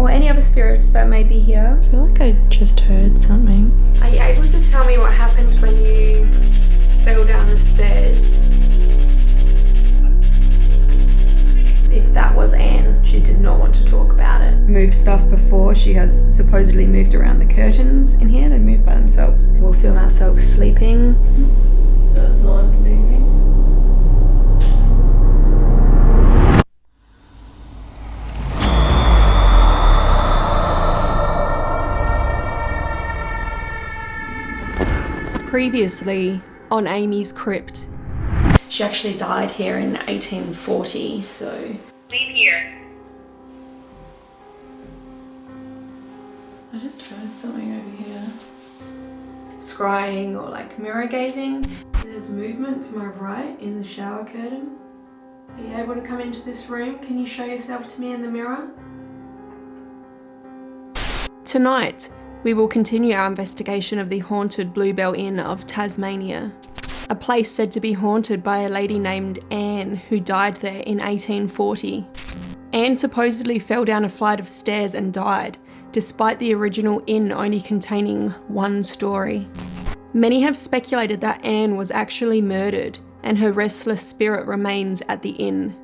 or any other spirits that may be here. I feel like I just heard something. Are you able to tell me what happened when you fell down the stairs? If that was Anne, she did not want to talk about it. Moved stuff before. She has supposedly moved around the curtains in here. They move by themselves. We'll film ourselves sleeping. The blind moving. Previously on AmysCrypt. She actually died here in 1840, so... Leave here. I just heard something over here. Scrying or like mirror gazing. There's movement to my right in the shower curtain. Are you able to come into this room? Can you show yourself to me in the mirror? Tonight, we will continue our investigation of the haunted Bluebell Inn of Tasmania. A place said to be haunted by a lady named Anne who died there in 1840. Anne supposedly fell down a flight of stairs and died, despite the original inn only containing one story. Many have speculated that Anne was actually murdered and her restless spirit remains at the inn.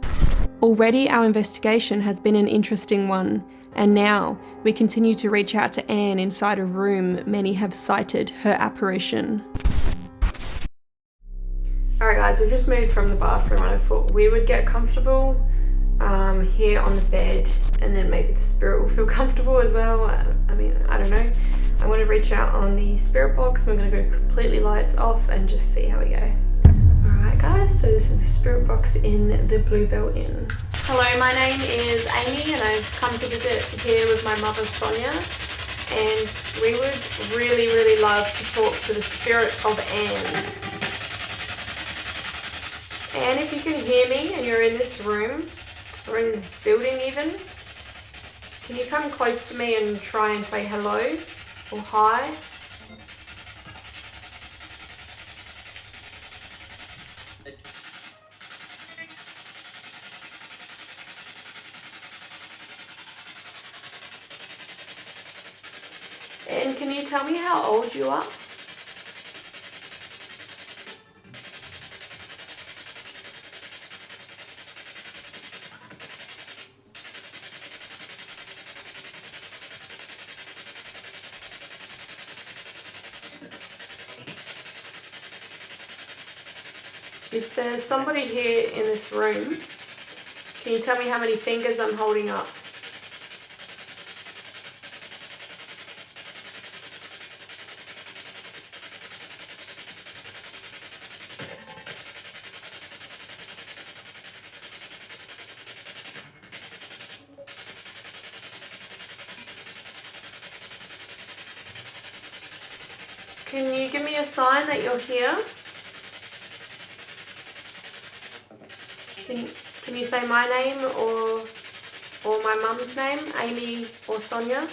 Already our investigation has been an interesting one, and now we continue to reach out to Anne inside a room many have cited her apparition. Alright guys, we've just moved from the bathroom and I thought we would get comfortable here on the bed, and then maybe the spirit will feel comfortable as well. I mean, I don't know. I'm going to reach out on the spirit box. We're going to go completely lights off and just see how we go. Alright guys, so this is the spirit box in the Bluebell Inn. Hello, my name is Amy and I've come to visit here with my mother Sonia, and we would really love to talk to the spirit of Anne. Anne, if you can hear me and you're in this room, or in this building even, can you come close to me and try and say hello or hi? And can you tell me how old you are? If there's somebody here in this room, can you tell me how many fingers I'm holding up? Can you give me a sign that you're here? Can you say my name or my mum's name, Amy or Sonia?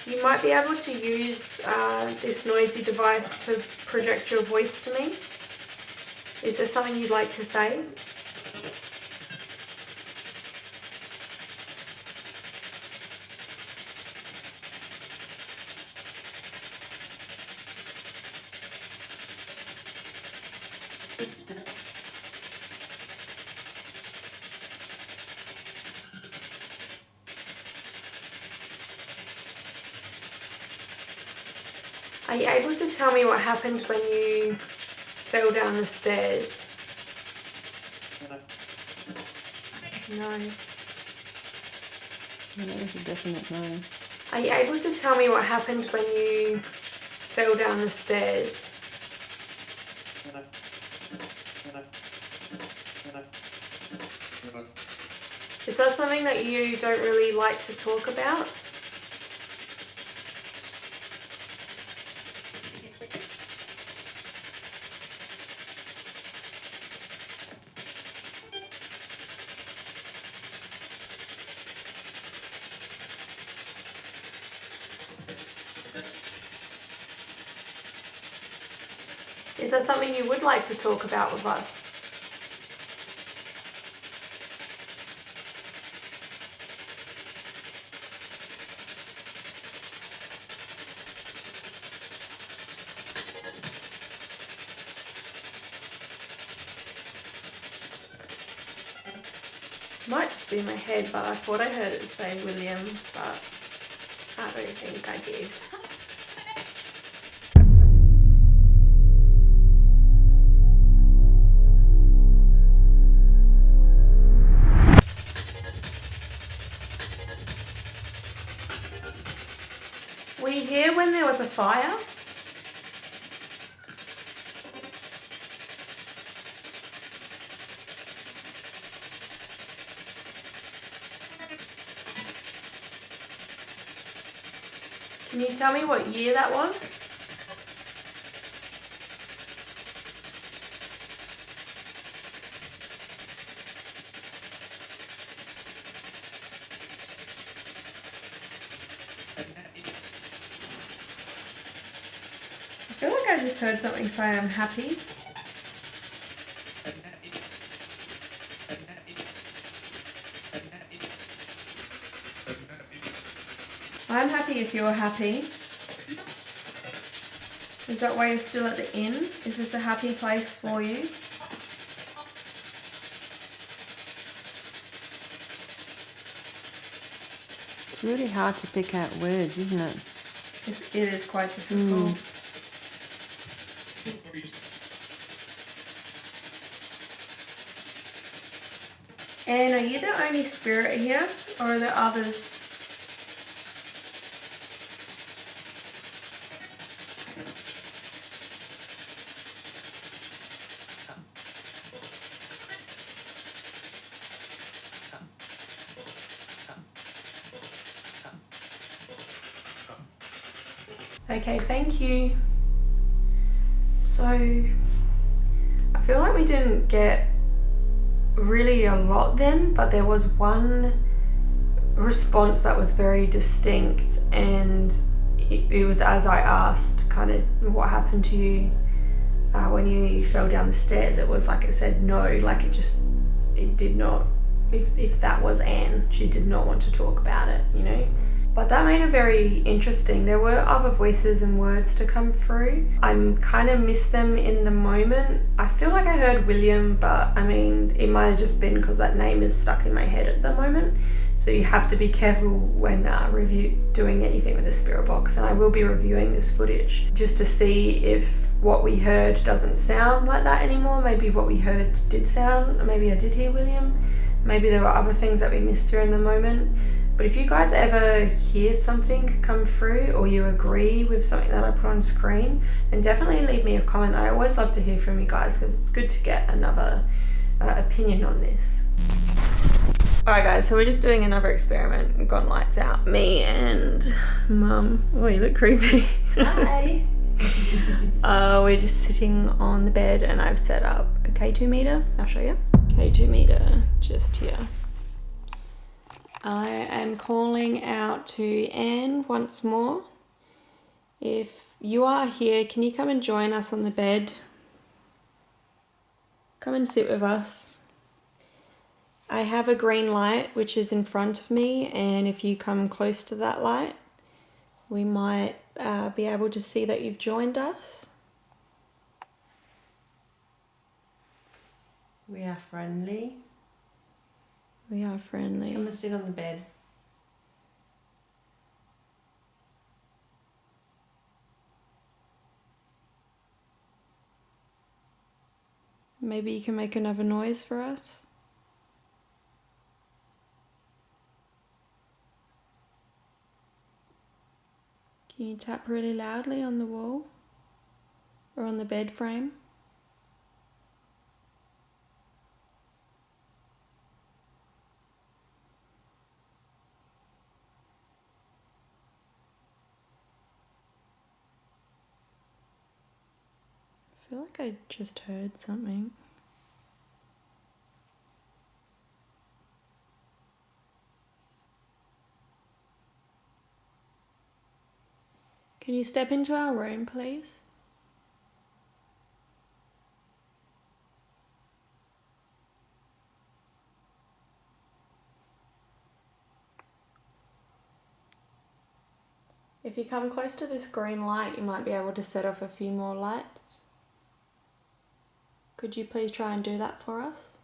You might be able to use this noisy device to project your voice to me. Is there something you'd like to say? Are you able to tell me what happened when you fell down the stairs? No. That was a definite no. Are you able to tell me what happened when you fell down the stairs? Is that something that you don't really like to talk about? Is there something you would like to talk about with us? Might just be in my head, but I thought I heard it say William, but I don't think I did. Were you here when there was a fire? Can you tell me what year that was? I feel like I just heard something say I'm happy. I'm happy if you're happy. Is that why you're still at the inn? Is this a happy place for you? It's really hard to pick out words, isn't it? It is quite difficult. And are you the only spirit here, or are there others? Okay, thank you. So, I feel like we didn't get really a lot then, but there was one response that was very distinct, and it was as I asked kind of what happened to you when you fell down the stairs. It was like it said no, like it did not, if that was Anne, she did not want to talk about it, you know. But that made it very interesting. There were other voices and words to come through. I kind of missed them in the moment. I feel like I heard William, but I mean, it might have just been because that name is stuck in my head at the moment. So you have to be careful when doing anything with the spirit box. And I will be reviewing this footage just to see if what we heard doesn't sound like that anymore. Maybe what we heard did sound, maybe I did hear William. Maybe there were other things that we missed during the moment. But if you guys ever hear something come through or you agree with something that I put on screen, then definitely leave me a comment. I always love to hear from you guys because it's good to get another opinion on this. Alright guys, so we're just doing another experiment. We've got lights out. Me and Mum. Oh, you look creepy. Hi. We're just sitting on the bed and I've set up a K2 meter. I'll show you. K2 meter just here. I am calling out to Anne once more. If you are here, can you come and join us on the bed? Come and sit with us. I have a green light which is in front of me, and if you come close to that light, we might be able to see that you've joined us. We are friendly. We are friendly. Come and sit on the bed. Maybe you can make another noise for us. Can you tap really loudly on the wall or on the bed frame? I feel like I just heard something. Can you step into our room, please? If you come close to this green light, you might be able to set off a few more lights. Could you please try and do that for us?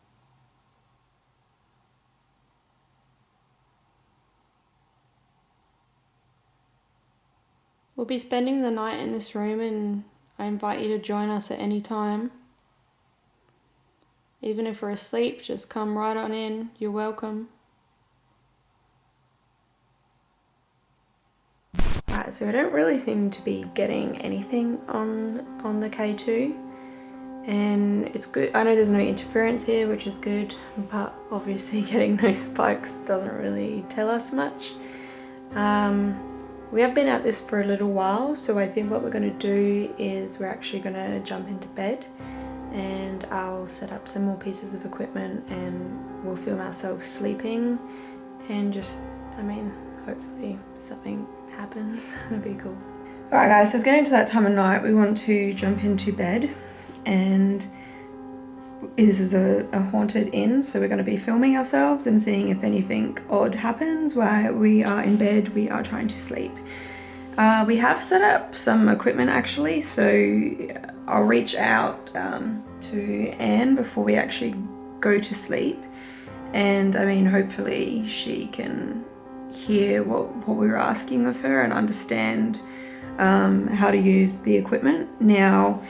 We'll be spending the night in this room and I invite you to join us at any time. Even if we're asleep, just come right on in. You're welcome. Right, so I don't really seem to be getting anything on the K2, and it's good. I know there's no interference here, which is good, but obviously getting no spikes doesn't really tell us much. We have been at this for a little while, so I think what we're going to do is we're actually going to jump into bed, and I'll set up some more pieces of equipment and we'll film ourselves sleeping and just, I mean, hopefully something happens. That'd be cool. Alright guys, so it's getting to that time of night. We want to jump into bed, and this is a haunted inn, so we're going to be filming ourselves and seeing if anything odd happens while we are in bed. We are trying to sleep. We have set up some equipment actually, so I'll reach out to Anne before we actually go to sleep, and I mean hopefully she can hear what we were asking of her and understand how to use the equipment. Now,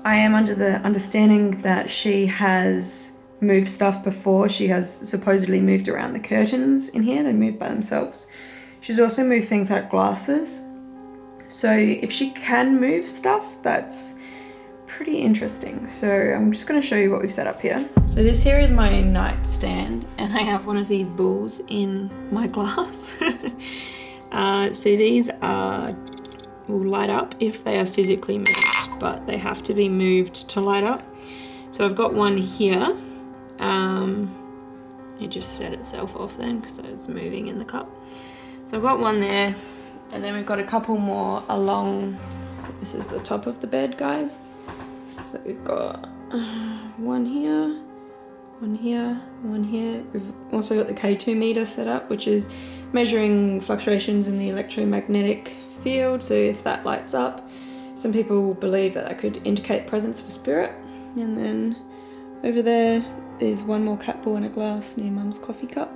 I am under the understanding that she has moved stuff before. She has supposedly moved around the curtains in here. They moved by themselves. She's also moved things like glasses. So if she can move stuff, that's pretty interesting. So I'm just going to show you what we've set up here. So this here is my nightstand, and I have one of these balls in my glass. So these will light up if they are physically moved, but they have to be moved to light up. So I've got one here. It just set itself off then because I was moving in the cup. So I've got one there, and then we've got a couple more along. This is the top of the bed, guys. So we've got one here, one here, one here. We've also got the K2 meter set up, which is measuring fluctuations in the electromagnetic field. So if that lights up, some people believe that that could indicate the presence of a spirit. And then over there is one more cat ball in a glass near Mum's coffee cup.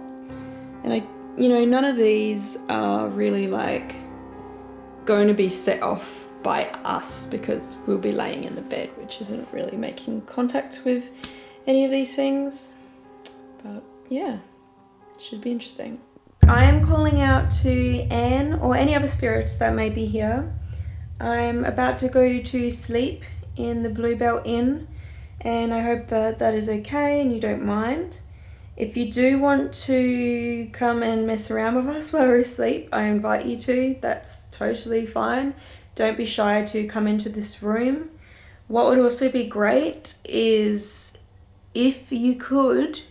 And none of these are really like going to be set off by us because we'll be laying in the bed, which isn't really making contact with any of these things. But yeah, it should be interesting. I am calling out to Anne or any other spirits that may be here. I'm about to go to sleep in the Bluebell Inn, and I hope that that is okay and you don't mind. If you do want to come and mess around with us while we're asleep, I invite you to. That's totally fine. Don't be shy to come into this room. What would also be great is if you could,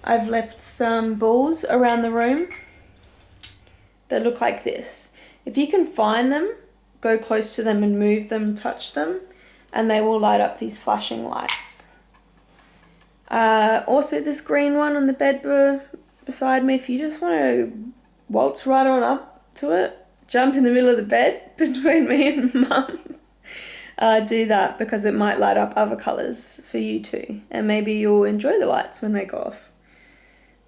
I've left some balls around the room that look like this. If you can find them, go close to them and move them, touch them, and they will light up these flashing lights. Also this green one on the bed beside me, if you just want to waltz right on up to it, jump in the middle of the bed between me and Mum, do that because it might light up other colours for you too, and maybe you'll enjoy the lights when they go off.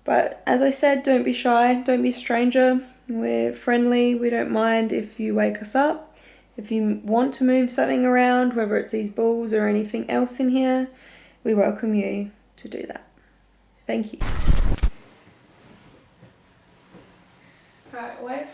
But as I said, don't be shy, don't be a stranger. We're friendly, we don't mind if you wake us up. If you want to move something around, whether it's these balls or anything else in here, we welcome you to do that. Thank you. Right, wave.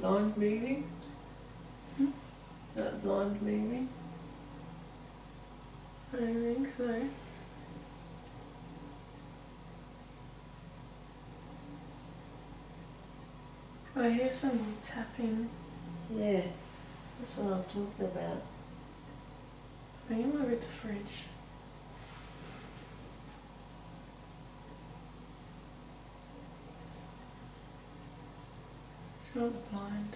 blind moving? That blind moving? I don't think so. I hear some tapping. Yeah, that's what I'm talking about. I think it might be at the fridge. It's not the blind.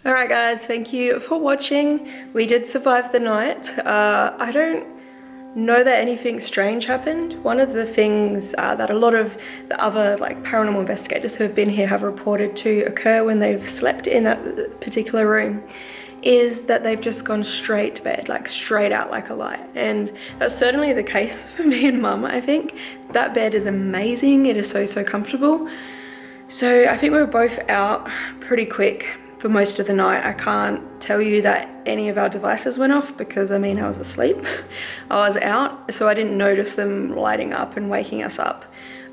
Alright guys, thank you for watching. We did survive the night. I don't know that anything strange happened. One of the things that a lot of the other paranormal investigators who have been here have reported to occur when they've slept in that particular room is that they've just gone straight to bed, straight out like a light. And that's certainly the case for me and Mum, I think. That bed is amazing. It is so, so comfortable. So I think we were both out pretty quick for most of the night. I can't tell you that any of our devices went off because I was asleep. I was out, so I didn't notice them lighting up and waking us up.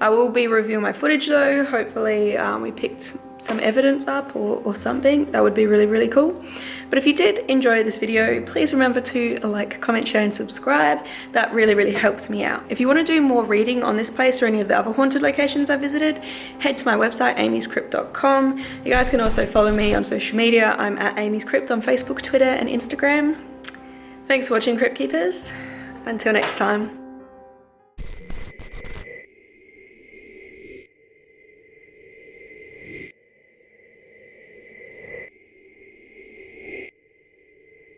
I will be reviewing my footage though. Hopefully we picked some evidence up or something. That would be really, really cool. But if you did enjoy this video, please remember to like, comment, share and subscribe. That really, really helps me out. If you want to do more reading on this place or any of the other haunted locations I visited, head to my website, AmysCrypt.com. You guys can also follow me on social media. I'm at AmysCrypt on Facebook, Twitter and Instagram. Thanks for watching, Crypt Keepers. Until next time.